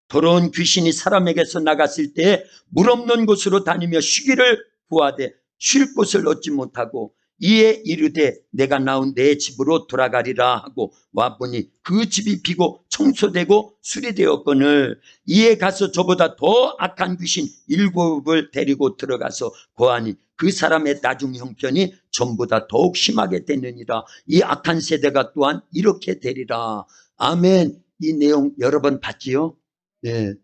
더러운 귀신이 사람에게서 나갔을 때 물 없는 곳으로 다니며 쉬기를 구하되 쉴 곳을 얻지 못하고 이에 이르되 내가 나온 내 집으로 돌아가리라 하고 와보니 그 집이 비고 청소되고 수리되었거늘 이에 가서 저보다 더 악한 귀신 7을 데리고 들어가서 거하니 그 사람의 나중 형편이 전보다 더욱 심하게 되느니라. 이 악한 세대가 또한 이렇게 되리라. 아멘. 이 내용 여러 번 봤지요? 네.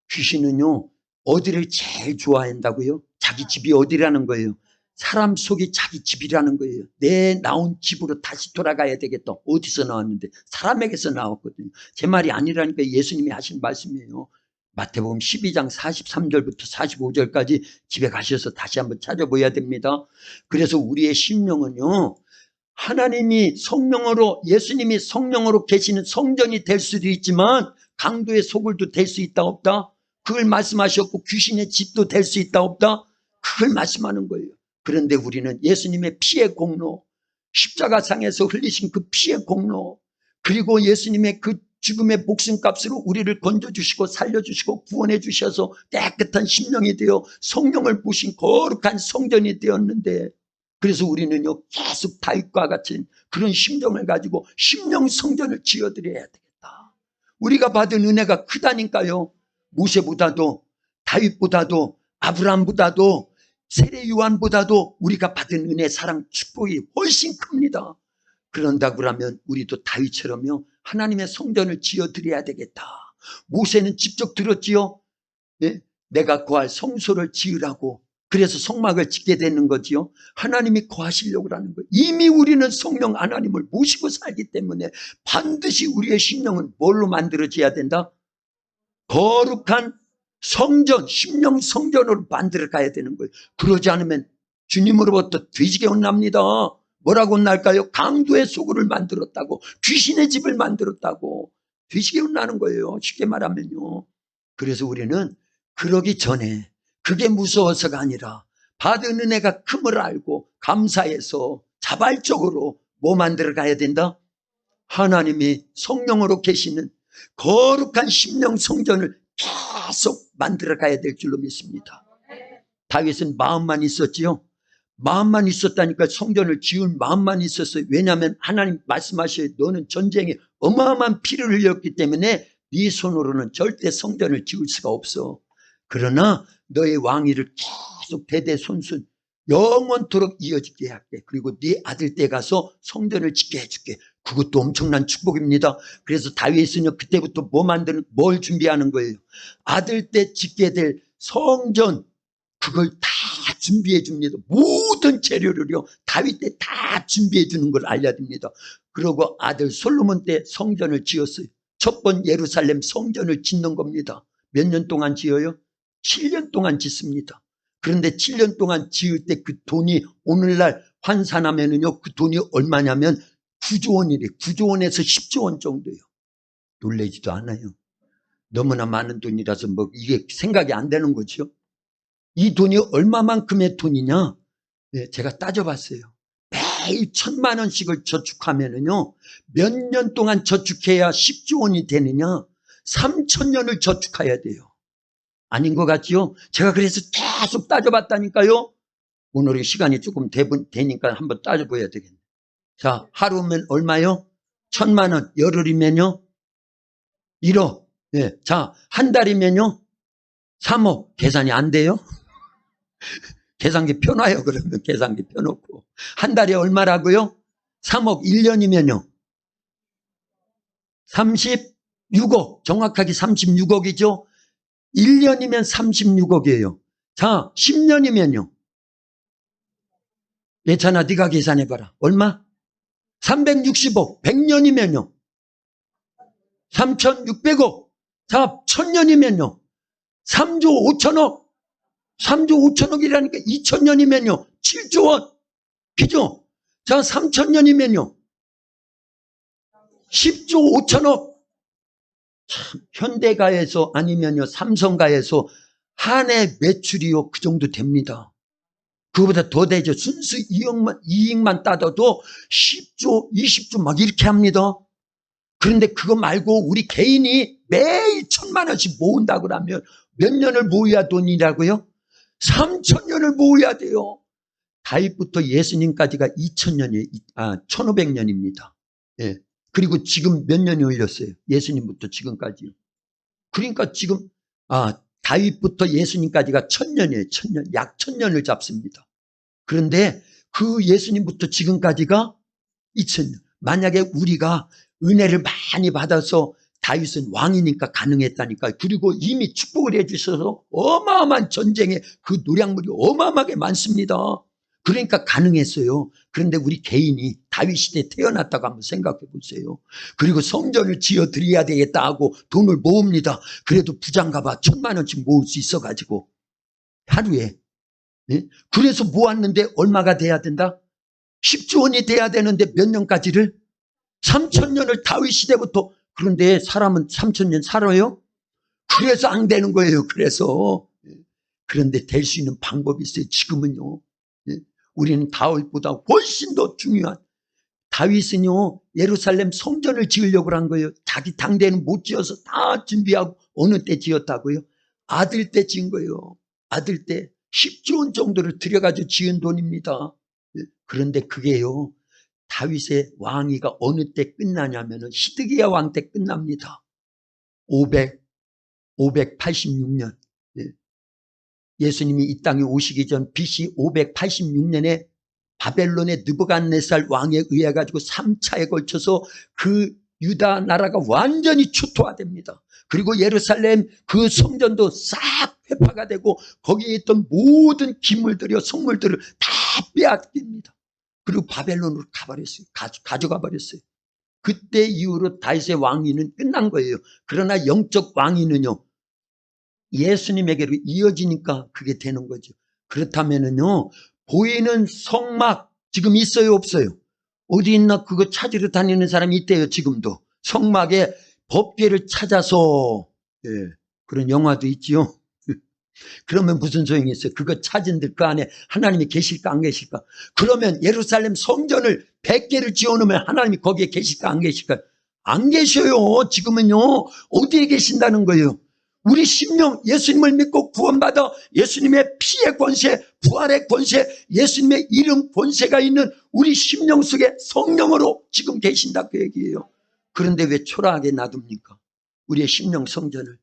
귀신은요, 어디를 제일 좋아한다고요? 자기 집이 어디라는 거예요? 사람 속이 자기 집이라는 거예요. 내 나온 집으로 다시 돌아가야 되겠다. 어디서 나왔는데? 사람에게서 나왔거든요. 제 말이 아니라니까 예수님이 하신 말씀이에요. 마태복음 12장 43절부터 45절까지 집에 가셔서 다시 한번 찾아보아야 됩니다. 그래서 우리의 심령은요, 하나님이 성령으로, 예수님이 성령으로 계시는 성전이 될 수도 있지만 강도의 소굴도 될 수 있다 없다? 그걸 말씀하셨고 귀신의 집도 될 수 있다 없다? 그걸 말씀하는 거예요. 그런데 우리는 예수님의 피의 공로, 십자가상에서 흘리신 그 피의 공로, 그리고 예수님의 그 죽음의 목숨값으로 우리를 건져주시고 살려주시고 구원해 주셔서 깨끗한 심령이 되어 성령을 부으신 거룩한 성전이 되었는데, 그래서 우리는요 계속 다윗과 같은 그런 심정을 가지고 심령 성전을 지어드려야 되겠다. 우리가 받은 은혜가 크다니까요. 모세보다도 다윗보다도 아브라함보다도 세례 요한보다도 우리가 받은 은혜, 사랑, 축복이 훨씬 큽니다. 그런다고 하면 우리도 다윗처럼요 하나님의 성전을 지어드려야 되겠다. 모세는 직접 들었지요. 예? 내가 거할 성소를 지으라고. 그래서 성막을 짓게 되는 거지요. 하나님이 거하시려고 하는 거예요. 이미 우리는 성령 하나님을 모시고 살기 때문에 반드시 우리의 심령은 뭘로 만들어져야 된다? 거룩한 성전, 심령 성전으로 만들어 가야 되는 거예요. 그러지 않으면 주님으로부터 뒤지게 혼납니다. 뭐라고 혼날까요? 강도의 소굴을 만들었다고, 귀신의 집을 만들었다고 뒤지게 혼나는 거예요. 쉽게 말하면요. 그래서 우리는 그러기 전에 그게 무서워서가 아니라 받은 은혜가 큼을 알고 감사해서 자발적으로 뭐 만들어 가야 된다? 하나님이 성령으로 계시는 거룩한 심령 성전을 계속 만들어 가야 될 줄로 믿습니다. 다윗은 마음만 있었지요. 마음만 있었다니까, 성전을 지을 마음만 있었어요. 왜냐하면 하나님 말씀하셔요. 너는 전쟁에 어마어마한 피를 흘렸기 때문에 네 손으로는 절대 성전을 지을 수가 없어. 그러나 너의 왕위를 계속 대대손손 영원토록 이어지게 할게. 그리고 네 아들 때 가서 성전을 짓게 해줄게. 그것도 엄청난 축복입니다. 그래서 다윗은요 그때부터 뭘 준비하는 거예요? 아들 때 짓게 될 성전, 그걸 다 준비해 줍니다. 모든 재료를요 다윗 때 다 준비해 주는 걸 알려야 됩니다. 그리고 아들 솔로몬 때 성전을 지었어요. 첫 번 예루살렘 성전을 짓는 겁니다. 몇 년 동안 지어요? 7년 동안 짓습니다. 그런데 7년 동안 지을 때 그 돈이 오늘날 환산하면은요 그 돈이 얼마냐면 9조 원이래. 9조 원에서 10조 원 정도예요. 놀라지도 않아요. 너무나 많은 돈이라서 뭐 이게 생각이 안 되는 거죠. 이 돈이 얼마만큼의 돈이냐? 네, 제가 따져봤어요. 매일 1,000만 원씩을 저축하면은요 몇 년 동안 저축해야 10조 원이 되느냐? 3,000년을 저축해야 돼요. 아닌 것 같지요? 제가 그래서 계속 따져봤다니까요. 오늘의 시간이 조금 되니까 한번 따져봐야 되겠네요. 자, 하루면 얼마요? 1,000만 원. 열흘이면요 1억. 네. 자, 한 달이면요 3억. 계산이 안 돼요? 계산기 펴놔요. 그러면 계산기 펴놓고. 한 달에 얼마라고요? 3억. 1년이면요 36억. 정확하게 36억이죠. 1년이면 36억이에요. 자, 10년이면요. 예찬아, 네가 계산해봐라. 얼마? 360억. 100년이면요. 3,600억. 자, 1,000년이면요. 3조 5천억. 3조 5천억이라니까 2,000년이면요. 7조 원. 그죠? 자, 3,000년이면요. 10조 5천억. 참, 현대가에서 아니면요 삼성가에서 한 해 매출이요 그 정도 됩니다. 그거보다 더 되죠. 순수 이익만 따져도 10조 20조 막 이렇게 합니다. 그런데 그거 말고 우리 개인이 매일 1,000만 원씩 모은다 그러면 몇 년을 모여야 돈이라고요? 3,000년을 모여야 돼요. 다윗부터 예수님까지가 1,500년입니다. 예. 그리고 지금 몇 년이 흘렸어요? 예수님부터 지금까지요. 그러니까 지금 다윗부터 예수님까지가 1,000년이에요. 1,000년. 약 1,000년을 잡습니다. 그런데 그 예수님부터 지금까지가 2,000년. 만약에 우리가 은혜를 많이 받아서, 다윗은 왕이니까 가능했다니까. 그리고 이미 축복을 해주셔서 어마어마한 전쟁에 그 노량물이 어마어마하게 많습니다. 그러니까 가능했어요. 그런데 우리 개인이 다윗 시대에 태어났다고 한번 생각해 보세요. 그리고 성전을 지어 드려야 되겠다 하고 돈을 모읍니다. 그래도 부장가 봐 1,000만 원씩 모을 수 있어가지고 하루에. 예? 그래서 모았는데 얼마가 돼야 된다? 10조 원이 돼야 되는데 몇 년까지를? 3,000년을 다윗 시대부터. 그런데 사람은 3,000년 살아요? 그래서 안 되는 거예요. 그래서. 그런데 될 수 있는 방법이 있어요. 지금은요. 우리는 다윗보다 훨씬 더 중요한, 다윗은요 예루살렘 성전을 지으려고 한 거예요. 자기 당대는 못 지어서 다 준비하고 어느 때 지었다고요? 아들 때 지은 거예요. 아들 때 10조 원 정도를 들여가지고 지은 돈입니다. 그런데 그게요 다윗의 왕위가 어느 때 끝나냐면은 시드기야 왕 때 끝납니다. 586년. 예수님이 이 땅에 오시기 전 BC 586년에 바벨론의 느부갓네살 왕에 의해 가지고 3차에 걸쳐서 그 유다 나라가 완전히 초토화됩니다. 그리고 예루살렘 그 성전도 싹 회파가 되고 거기에 있던 모든 기물들이요 성물들을 다 빼앗깁니다. 그리고 바벨론으로 가버렸어요. 가져가 버렸어요. 그때 이후로 다윗의 왕위는 끝난 거예요. 그러나 영적 왕위는요 예수님에게로 이어지니까 그게 되는 거죠. 그렇다면은요 보이는 성막 지금 있어요 없어요? 어디 있나 그거 찾으러 다니는 사람이 있대요. 지금도 성막에 법궤를 찾아서. 그런 영화도 있지요. 그러면 무슨 소용이 있어요? 그거 찾은들 그 안에 하나님이 계실까 안 계실까? 그러면 예루살렘 성전을 100개를 지어놓으면 하나님이 거기에 계실까 안 계실까? 안 계셔요. 지금은요 어디에 계신다는 거예요? 우리 심령 예수님을 믿고 구원받아 예수님의 피의 권세, 부활의 권세, 예수님의 이름 권세가 있는 우리 심령 속에 성령으로 지금 계신다 그 얘기예요. 그런데 왜 초라하게 놔둡니까? 우리의 심령 성전을.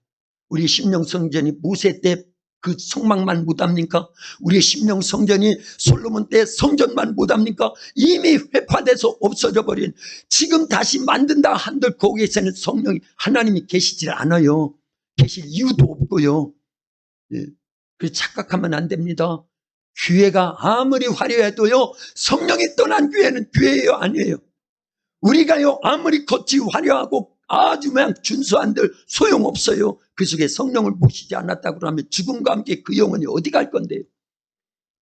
우리의 심령 성전이 모세 때 그 성막만 못합니까? 우리의 심령 성전이 솔로몬 때 성전만 못합니까? 이미 회파돼서 없어져 버린, 지금 다시 만든다 한들 거기에서는 성령이 하나님이 계시질 않아요. 계실 이유도 없고요. 그래서 착각하면 안 됩니다. 교회가 아무리 화려해도요 성령이 떠난 교회는 교회예요 아니에요? 우리가요 아무리 겉이 화려하고 아주 그냥 준수한들 소용없어요. 그 속에 성령을 모시지 않았다고 하면 죽음과 함께 그 영혼이 어디 갈 건데요.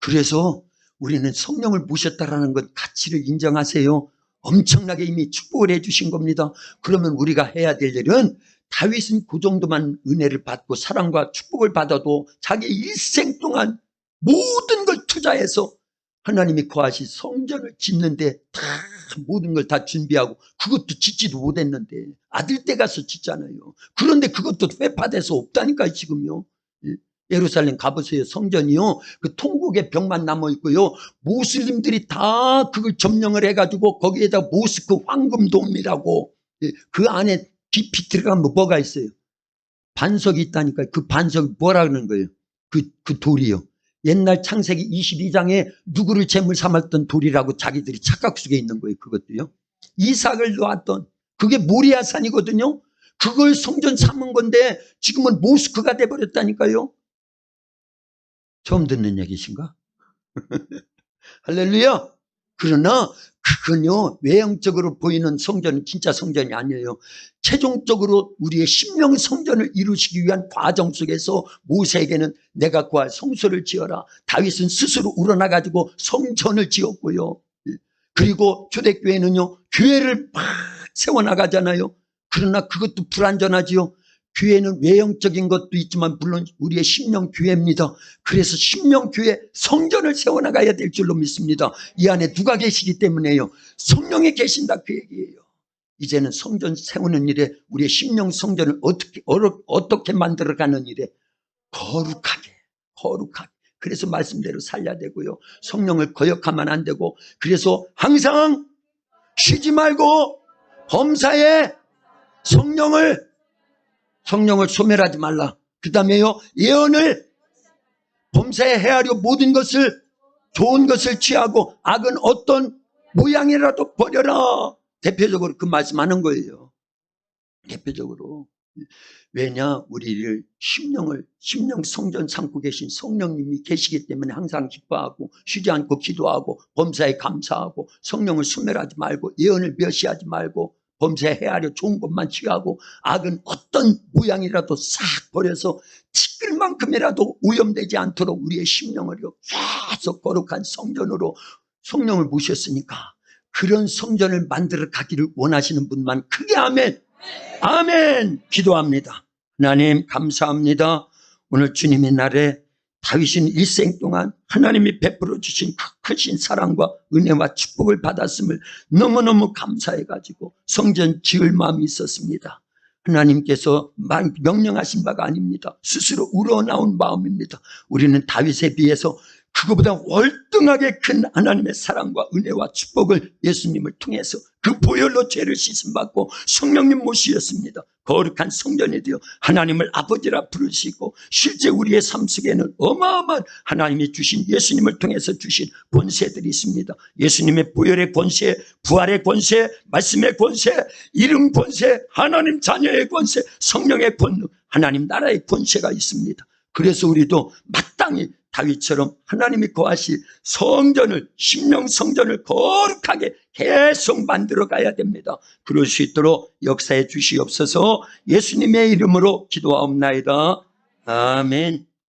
그래서 우리는 성령을 모셨다라는 것 가치를 인정하세요. 엄청나게 이미 축복을 해주신 겁니다. 그러면 우리가 해야 될 일은, 다윗은 그 정도만 은혜를 받고 사랑과 축복을 받아도 자기 일생 동안 모든 걸 투자해서 하나님이 거하신 성전을 짓는데 다 모든 걸 다 준비하고 그것도 짓지도 못했는데 아들 때 가서 짓잖아요. 그런데 그것도 회파돼서 없다니까요 지금요. 예루살렘 가보세요. 성전이요 그 통곡의 벽만 남아있고요 모슬림들이 다 그걸 점령을 해가지고 거기에다 모스크 황금돔이라고, 그 안에 깊이 들어가면 뭐가 있어요? 반석이 있다니까요. 그 반석이 뭐라 그러는 거예요? 그 돌이요 옛날 창세기 22장에 누구를 제물 삼았던 돌이라고 자기들이 착각 속에 있는 거예요. 그것도요 이삭을 놓았던 그게 모리아산이거든요. 그걸 성전 삼은 건데 지금은 모스크가 돼버렸다니까요. 처음 듣는 얘기신가? 할렐루야. 그러나 그건요 외형적으로 보이는 성전은 진짜 성전이 아니에요. 최종적으로 우리의 심령 성전을 이루시기 위한 과정 속에서 모세에게는 내가 구할 성소를 지어라. 다윗은 스스로 우러나가지고 성전을 지었고요. 그리고 초대교회는요 교회를 막 세워나가잖아요. 그러나 그것도 불완전하지요. 교회는 외형적인 것도 있지만 물론 우리의 심령교회입니다. 그래서 심령교회 성전을 세워나가야 될 줄로 믿습니다. 이 안에 누가 계시기 때문에요? 성령이 계신다 그 얘기예요. 이제는 성전 세우는 일에 우리의 심령 성전을 어떻게 만들어가는 일에 거룩하게. 그래서 말씀대로 살려야 되고요. 성령을 거역하면 안 되고, 그래서 항상 쉬지 말고 범사에 성령을 소멸하지 말라. 그 다음에요 예언을 범사에 헤아려 모든 것을 좋은 것을 취하고 악은 어떤 모양이라도 버려라. 대표적으로 그 말씀하는 거예요. 대표적으로 왜냐? 우리를 심령 성전 삼고 계신 성령님이 계시기 때문에 항상 기뻐하고 쉬지 않고 기도하고 범사에 감사하고 성령을 소멸하지 말고 예언을 멸시하지 말고 범사에 헤아려 좋은 것만 취하고 악은 어떤 모양이라도 싹 버려서 티끌만큼이라도 오염되지 않도록 우리의 심령을 계속 거룩한 성전으로 성령을 모셨으니까 그런 성전을 만들어 가기를 원하시는 분만 크게 아멘. 아멘. 기도합니다. 하나님 감사합니다. 오늘 주님의 날에 다윗은 일생 동안 하나님이 베풀어 주신 그 크신 사랑과 은혜와 축복을 받았음을 너무너무 감사해가지고 성전 지을 마음이 있었습니다. 하나님께서 명령하신 바가 아닙니다. 스스로 우러나온 마음입니다. 우리는 다윗에 비해서 그거보다 월등하게 큰 하나님의 사랑과 은혜와 축복을 예수님을 통해서 그 보혈로 죄를 씻음받고 성령님 모시었습니다. 거룩한 성전이 되어 하나님을 아버지라 부르시고 실제 우리의 삶 속에는 어마어마한 하나님이 주신 예수님을 통해서 주신 권세들이 있습니다. 예수님의 보혈의 권세, 부활의 권세, 말씀의 권세, 이름 권세, 하나님 자녀의 권세, 성령의 권능, 하나님 나라의 권세가 있습니다. 그래서 우리도 마땅히 다윗처럼 하나님이 거하실 성전을, 심령 성전을 거룩하게 계속 만들어 가야 됩니다. 그럴 수 있도록 역사해 주시옵소서. 예수님의 이름으로 기도하옵나이다. 아멘.